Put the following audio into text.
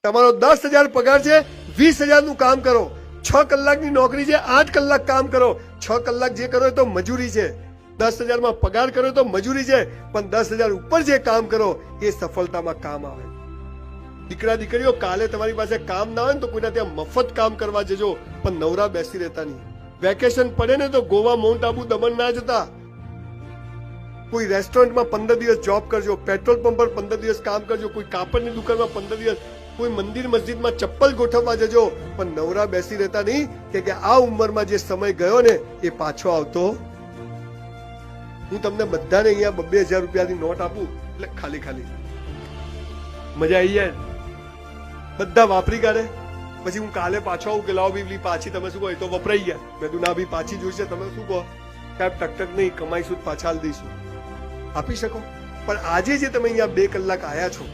તમારો 10,000 પગાર છે, 20,000 નું કામ કરો. 6 કલાકની નોકરી છે, 8 કલાક કામ કરો. 6 કલાક જે કરો એ તો મજૂરી છે. 10,000 માં પગાર કરો તો મજૂરી છે, પણ 10,000 ઉપર જે કામ કરો એ સફળતામાં કામ આવે. દીકરા દીકરીઓ, કાલે તમારી પાસે કામ ના હોય ને તો કોઈના ત્યાં મફત કામ કરવા જજો, પણ નવરા બેસી રહેતા નહીં. વેકેશન પડે ને તો ગોવા, માઉન્ટ આબુ, દમણ ના જતા. કોઈ રેસ્ટોરન્ટમાં 15 દિવસ જોબ કરજો, પેટ્રોલ પંપ પર 15 દિવસ કામ કરજો, કોઈ કાપડની દુકાનમાં 15 દિવસ, કોઈ મંદિર મસ્જિદમાં ચપ્પલ ગોઠવવા જજો, પણ નવરા બેસી રહેતા નહીં કે આ ઉંમરમાં જે સમય ગયો ને એ પાછો આવતો. હું તમને બધાને અહીંયા 2,000 રૂપિયાની નોટ આપું એટલે ખાલી ખાલી મજા આવી જાય, બધા વાપરી કાઢે. પછી હું કાલે પાછો આવું કે લાવો બીબલી પાછી, તમે શું કહો? એ તો વપરાઈ ગયા. મેં કીધું ના બી પાછી જોઈશે, તમે શું કહો? સાહેબ ટકટક નહીં, કમાઈશું પાછા દઈશું. આપી શકો. પણ આજે જે તમે અહીંયા 2 કલાક આયા છો